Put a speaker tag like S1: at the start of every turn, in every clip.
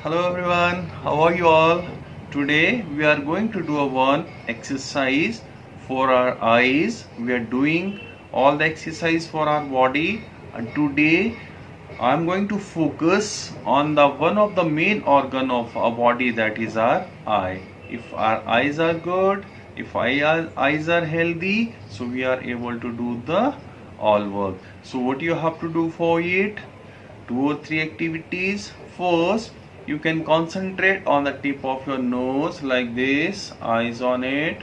S1: Hello everyone, how are you all? Today we are going to do a one exercise for our eyes. We are doing all the exercise for our body, and today I am going to focus on the one of the main organ of our body, that is our eye. If our eyes are good, if our eyes are healthy, so we are able to do the all work. So what you have to do for it? Two or three activities. First, you can concentrate on the tip of your nose like this, eyes on it.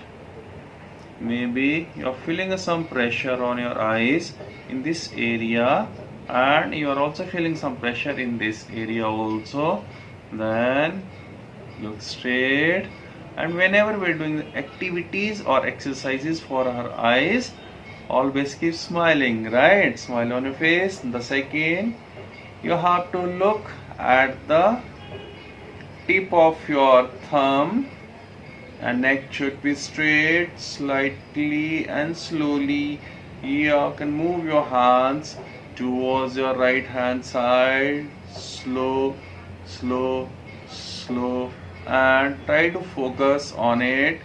S1: Maybe you're feeling some pressure on your eyes in this area, and you are also feeling some pressure in this area also. Then look straight, and whenever we're doing activities or exercises for our eyes, always keep smiling, right? Smile on your face. The second, you have to look at the tip of your thumb, and neck should be straight. Slightly and slowly you can move your hands towards your right hand side. Slow, and try to focus on it.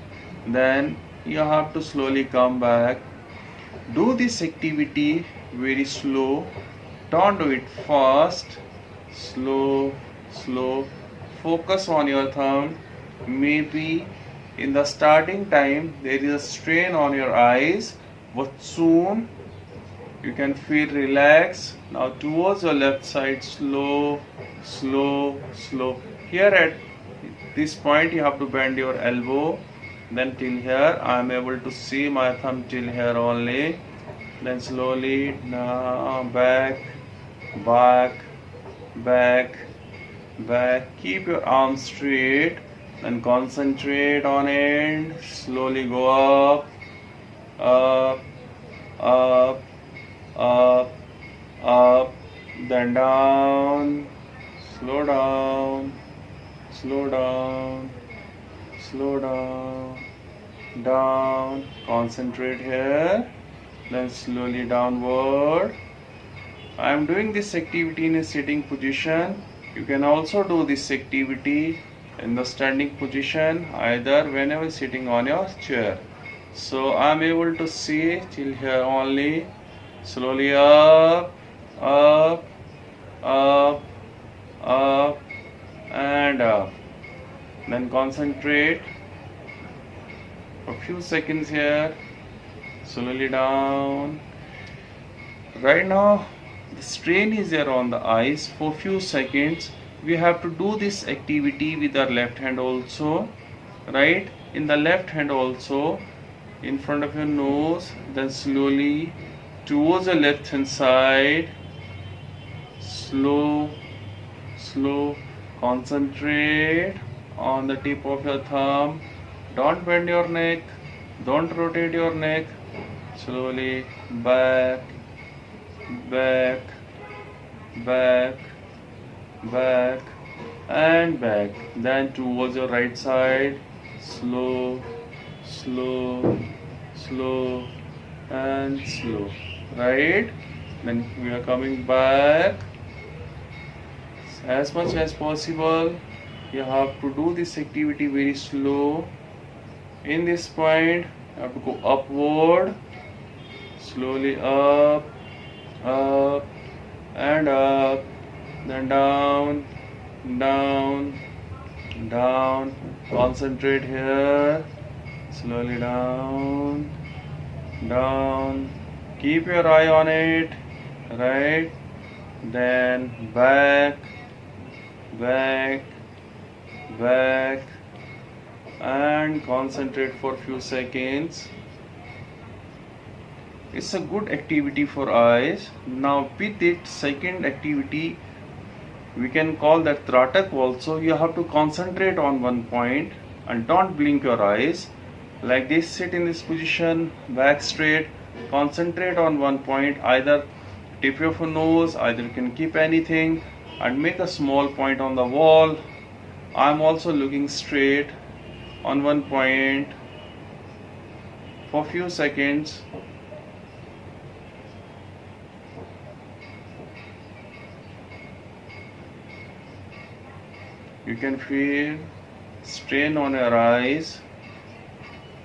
S1: Then you have to slowly come back. Do this activity very slow. Don't do it fast. Slow. Focus on your thumb. Maybe in the starting time there is a strain on your eyes, but soon you can feel relaxed. Now towards your left side, slow. Here at this point you have to bend your elbow. Then till here I am able to see my thumb till here only. Then slowly now back. Keep your arms straight and concentrate on it. Slowly go up, up, up, up, then down. Slow down, down. Concentrate here. Then slowly downward. I am doing this activity in a sitting position. You can also do this activity in the standing position, either whenever sitting on your chair. So I am able to see till here only. Slowly up, and up. Then concentrate for a few seconds here. Slowly down. Right now the strain is there on the eyes. For few seconds we have to do this activity with our left hand also, right? In the left hand also, in front of your nose. Then slowly towards the left hand side. Slow. Concentrate on the tip of your thumb. Don't bend your neck, don't rotate your neck. Slowly back, and back. Then towards your right side. Slow, and slow. Right? Then we are coming back. As much as possible, you have to do this activity very slow. In this point, you have to go upward. Slowly up, and up. Then down. Concentrate here. Slowly down. Keep your eye on it, right? Then back, and concentrate for few seconds. It's a good activity for eyes. Now with it, second activity, we can call that Tratak also. You have to concentrate on one point and don't blink your eyes. Like this, sit in this position, back straight, concentrate on one point, either tip of your nose, either you can keep anything, and make a small point on the wall. I'm also looking straight on one point for few seconds. You can feel strain on your eyes,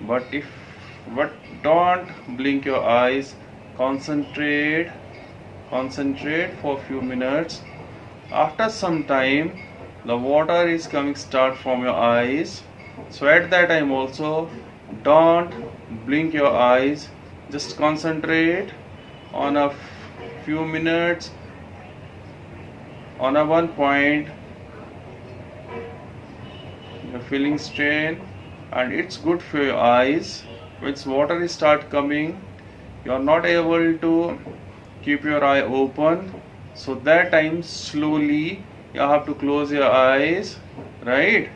S1: but don't blink your eyes. Concentrate for a few minutes. After some time, the water is coming start from your eyes, so at that time also don't blink your eyes. Just concentrate on a few minutes on a one point. You're feeling strain, and it's good for your eyes. When water is start coming, you're not able to keep your eye open, so that time slowly you have to close your eyes, right?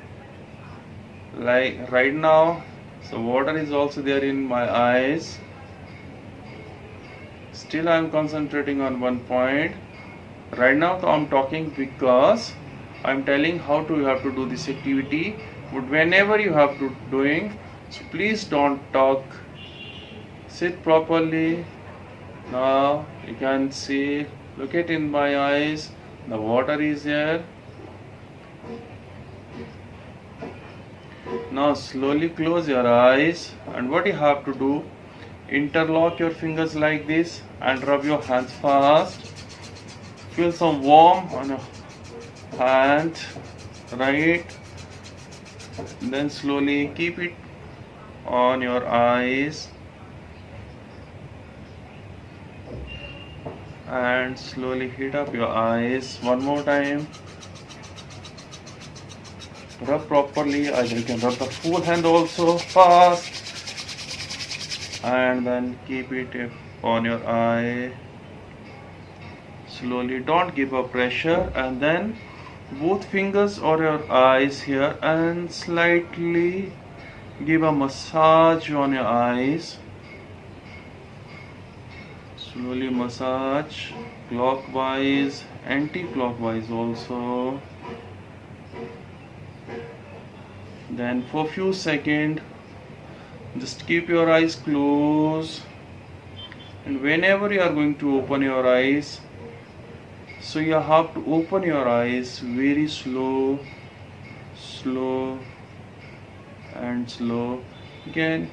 S1: Like right now, so water is also there in my eyes. Still I'm concentrating on one point. Right now I'm talking because I'm telling how to you have to do this activity, but whenever you have to doing, so please don't talk. Sit properly. Now you can see, look at in my eyes, the water is there. Now slowly close your eyes, and what you have to do, interlock your fingers like this and rub your hands fast. Feel some warm on your hand, right? Then slowly keep it on your eyes and slowly heat up your eyes one more time. Rub properly, either you can rub the full hand also fast, and then keep it on your eye slowly. Don't give a pressure, and then both fingers on your eyes here and slightly give a massage on your eyes. Slowly massage clockwise, anti-clockwise also. Then for few seconds just keep your eyes closed, and whenever you are going to open your eyes, so you have to open your eyes very slow and slow. You can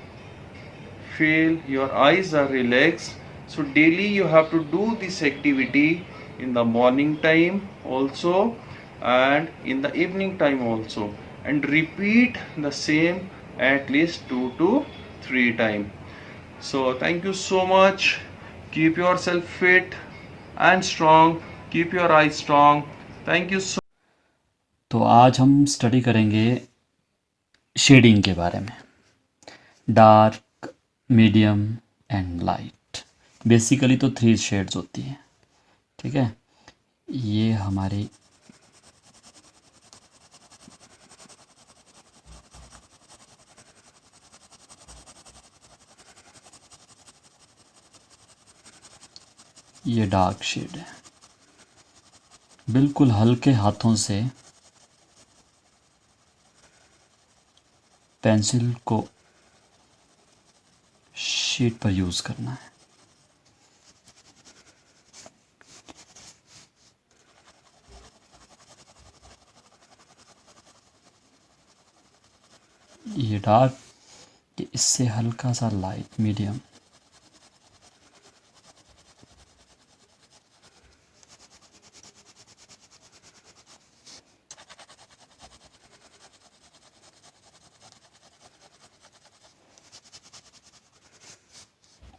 S1: feel your eyes are relaxed. So daily you have to do this activity in the morning time also and in the evening time also, and repeat the same at least 2 to 3 times. So thank you so much. Keep yourself fit and strong. Keep your eyes strong. Thank you so
S2: तो आज हम study करेंगे shading के बारे में, dark, medium and light. Basically तो 3 shades होती हैं, ठीक है। ये हमारी ये डार्क शेड है। बिल्कुल हल्के हाथों से पेंसिल को शीट पर यूज़ करना है। ये डार्क, ये इससे हल्का सा लाइट, मीडियम।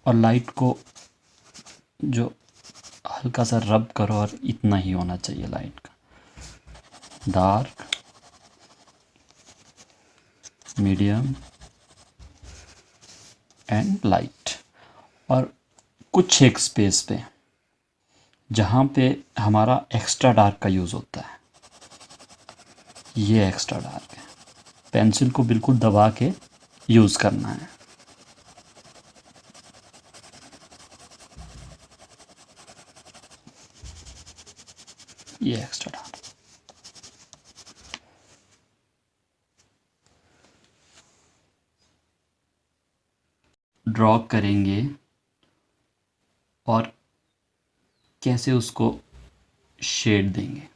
S2: और लाइट को जो हल्का सा रब करो, और इतना ही होना चाहिए लाइट का। Dark, medium and light. और कुछ एक स्पेस पे जहाँ पे हमारा एक्स्ट्रा डार्क का यूज़ होता है, ये एक्स्ट्रा डार्क है। पेंसिल को बिल्कुल दबा के यूज़ करना है। ये एक्स्ट्रा डार्क। ड्रॉ करेंगे और कैसे उसको शेड देंगे।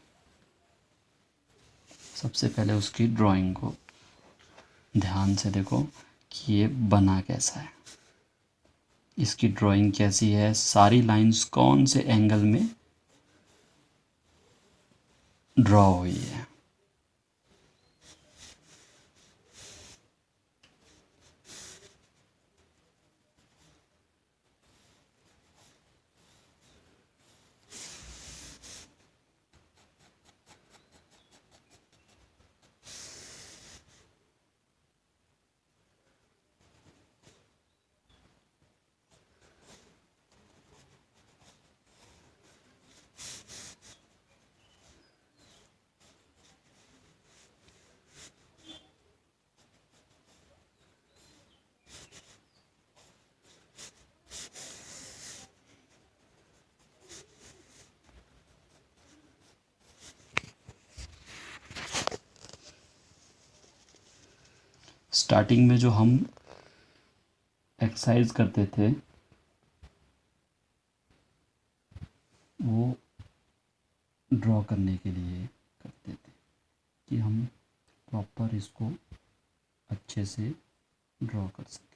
S2: सबसे पहले उसकी ड्राइंग को ध्यान से देखो कि ये बना कैसा है, इसकी ड्राइंग कैसी है, सारी लाइंस कौन से एंगल में ड्रॉ हुई है। स्टार्टिंग में जो हम एक्सरसाइज करते थे वो ड्रॉ करने के लिए करते थे कि हम प्रॉपर इसको अच्छे से ड्रॉ कर सकें।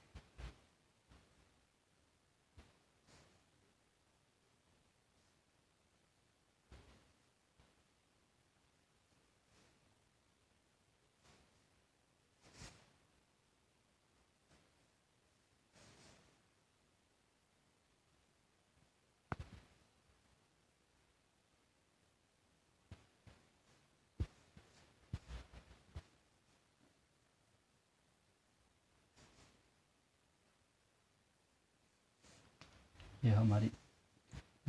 S2: ये हमारी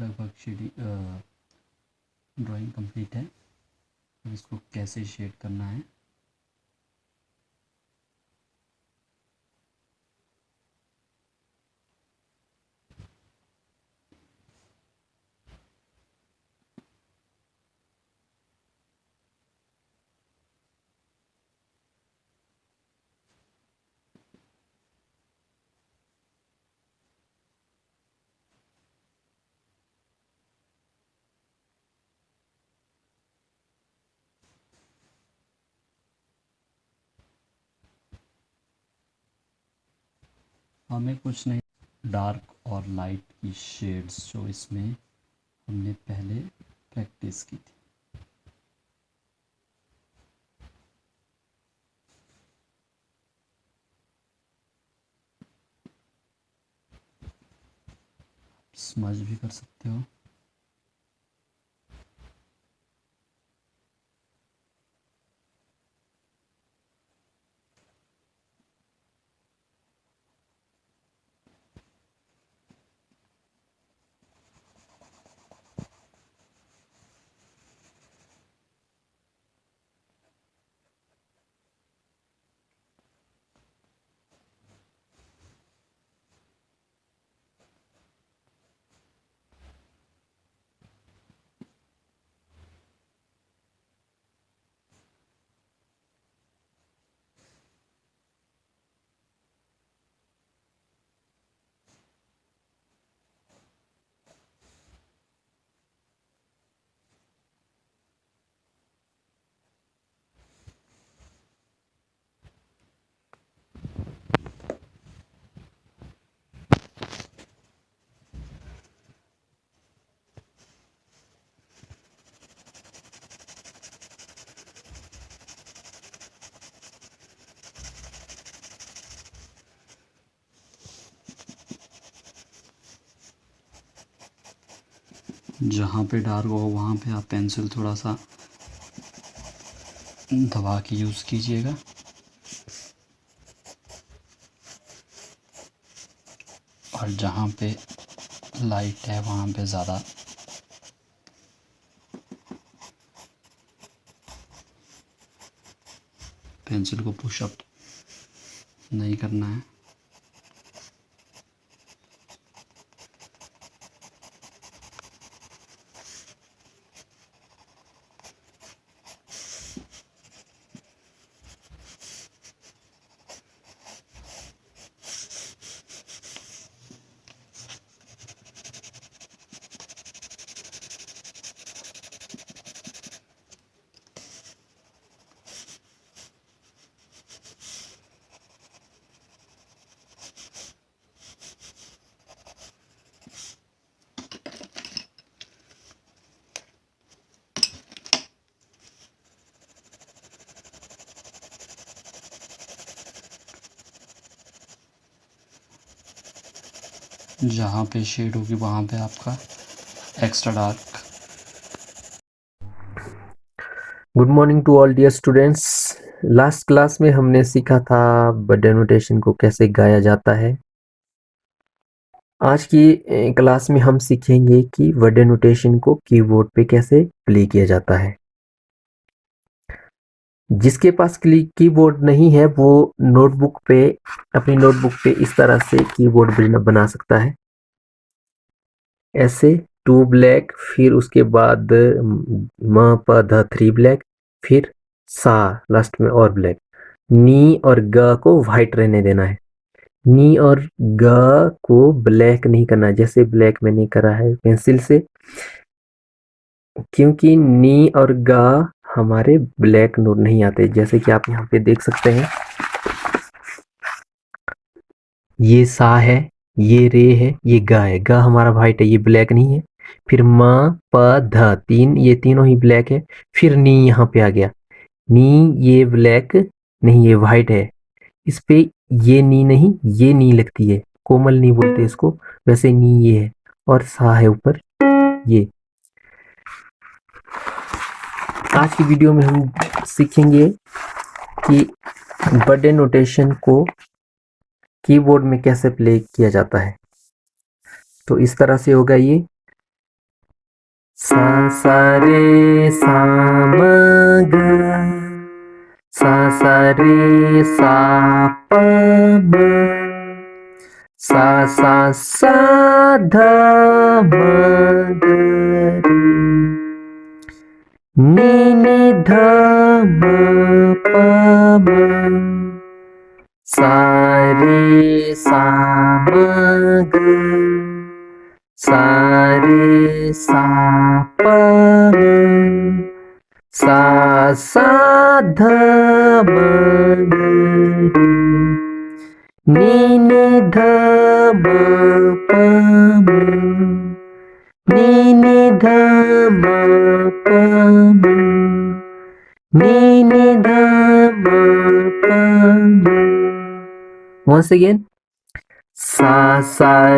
S2: लगभग ड्राइंग कंप्लीट है। अब इसको कैसे शेड करना है हमें कुछ नहीं, डार्क और लाइट की शेड्स जो इसमें हमने पहले प्रैक्टिस की थी। स्मज भी कर सकते हो। जहाँ पे डार्क हो वहाँ पे आप पेंसिल थोड़ा सा दबा के यूज़ कीजिएगा। और जहाँ पे लाइट है वहाँ पे ज़्यादा पेंसिल को पुशअप नहीं करना है। जहाँ पे शेड होगी वहाँ पे आपका extra dark.
S3: Good morning to all dear students. Last class में हमने सीखा था बर्थडे नोटेशन को कैसे गाया जाता है। आज की क्लास में हम सीखेंगे कि बर्थडे नोटेशन को कीबोर्ड पे कैसे प्ले किया जाता है। जिसके पास कीबोर्ड नहीं है वो नोटबुक पे, अपनी नोटबुक पे इस तरह से कीबोर्ड बना सकता है। ऐसे 2 ब्लैक, फिर उसके बाद म प ध 3 ब्लैक, फिर सा लास्ट में और ब्लैक। नी और ग को व्हाइट रहने देना है। नी और ग को ब्लैक नहीं करना है, जैसे ब्लैक मैंने करा है पेंसिल से, क्योंकि नी और ग हमारे ब्लैक नोट नहीं आते। जैसे कि आप यहाँ पे देख सकते हैं, ये सा है, ये रे है, ये ग है। ग हमारा व्हाइट है, ये ब्लैक नहीं है। फिर म प ध तीन, ये तीनों ही ब्लैक है। फिर नी यहाँ पे आ गया। नी ये ब्लैक नहीं, ये व्हाइट है। इस पे ये नी नहीं, ये नी लगती है, कोमल नी बोलते हैं इसको। वैसे नी ये है और सा है ऊपर ये। आज की वीडियो में हम सीखेंगे कि बर्थडे नोटेशन को कीबोर्ड में कैसे प्ले किया जाता है। तो इस तरह से होगा ये सा सा रे सा म ग, सा सा रे सा प म, सा ध म ग रे, नी नी ध म प म, सा रे सा म ग, सा रे सा प म, सा ध म ग रे, नी नी ध म प म, नी नी ध म प म, नी नी ध म प म। Once again, सा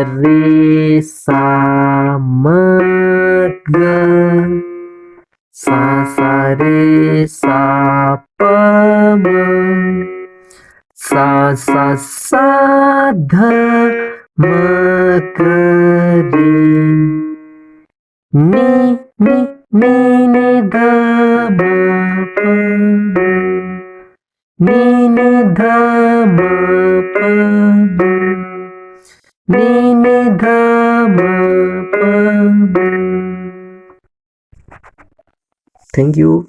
S3: रे सा म ग, सा रे सा प म, सा ध म ग रे, नी नी नी नी ध म प म, नी नी ध म प म, नी नी ध म प म। Thank you.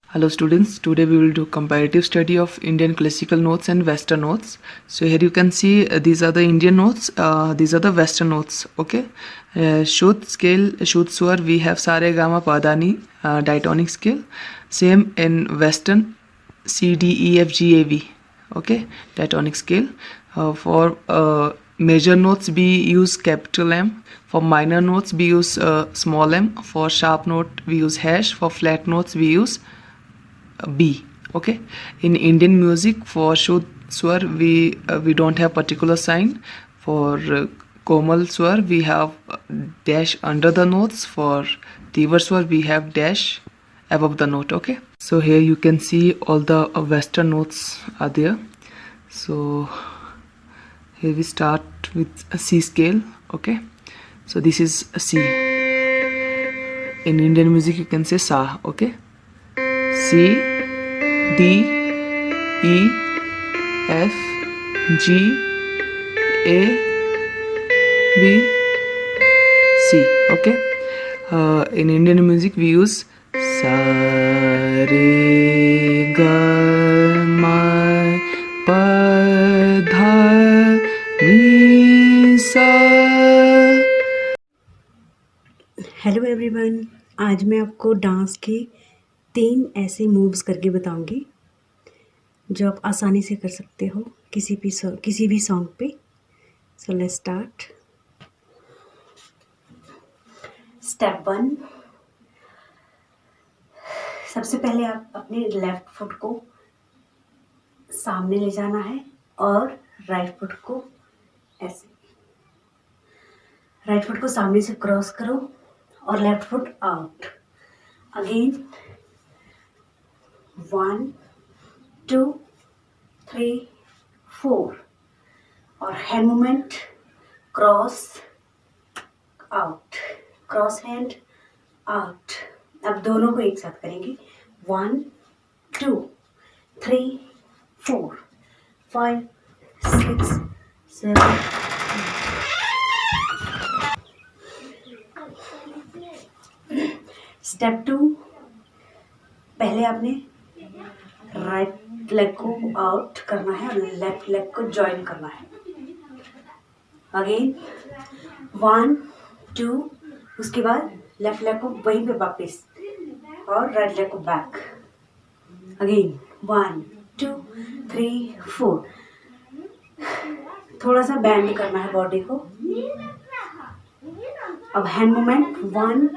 S4: Hello students, today we will do comparative study of Indian classical notes and western notes. So here you can see these are the Indian notes, these are the western notes. Okay, Shuddh scale, Shuddh Swar, we have Sa Re Ga Ma Pa Dha Ni, diatonic scale. Same in western, C D E F G A V. Okay, diatonic scale. For major notes we use capital M. For minor notes we use small m. For sharp note we use hash. For flat notes we use B. Okay, in Indian music for Shuddh Swar we don't have particular sign. For Komal Swar we have dash under the notes. For Tivar Swar we have dash above the note. Okay, so here you can see all the western notes are there. So here we start with a C scale. Okay, so this is a C. In Indian music you can say Sa. Okay, C, D, E, F, G, A, B, C. Okay, in Indian music we use Sa, Re, Ga, Ma, Pa, Dha, Ni, Sa.
S5: Hello everyone, आज मैं आपको dance के 3 ऐसे moves करके बताऊंगी जो आप आसानी से कर सकते हो किसी भी सॉन्ग पे। So let's start. स्टेप 1, सबसे पहले आप अपने लेफ्ट फुट को सामने ले जाना है और राइट फुट को ऐसे, राइट फुट को सामने से क्रॉस करो और लेफ्ट फुट आउट। अगेन 1 2 3 4 और hand movement, cross out, cross hand out. अब दोनों को एक साथ करेंगे। 1 2 3 4 5 6 7 स्टेप 2, पहले आपने राइट लेग को आउट करना है और लेफ्ट लेग को ज्वाइन करना है। अगेन 1 2, उसके बाद लेफ्ट लेग को वहीं पे वापस और राइट लेग को बैक। अगेन 1 2 3 4, थोड़ा सा बैंड करना है बॉडी को। अब हैंड मूवमेंट 1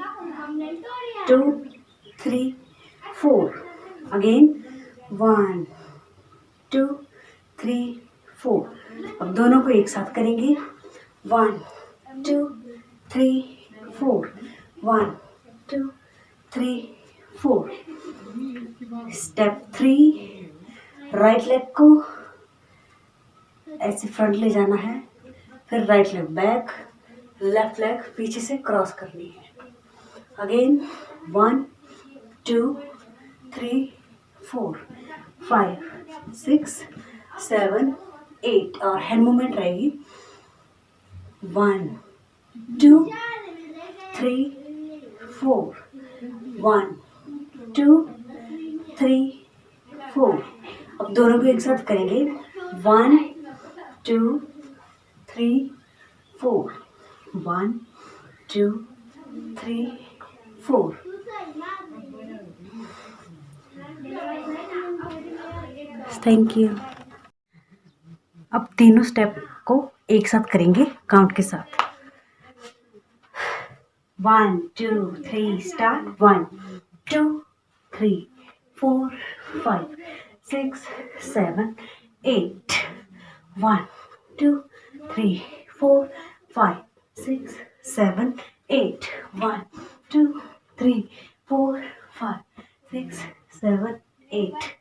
S5: 2 3 4, अगेन 1 2 3 4। अब दोनों को एक साथ करेंगे। 1 2 3 4 1 2 3 4। स्टेप 3, राइट लेग को ऐसे फ्रंट ले जाना है, फिर right leg back, left leg पीछे से क्रॉस करनी है। अगेन 1 2 3 4 5 6 7 8 और हैंड मूवमेंट रहेगी। 1 2 3 4 1 2 3 4। अब दोनों को एक साथ करेंगे। 1 2 3 4 1 2 3 4। Thank you. अब तीनों स्टेप को एक साथ करेंगे काउंट के साथ। 1 2 3 स्टार्ट। 1 2 3 4 5 6 7 8 1 2 3 4 5 6 7 8 1 2 3 4 5 6 7 8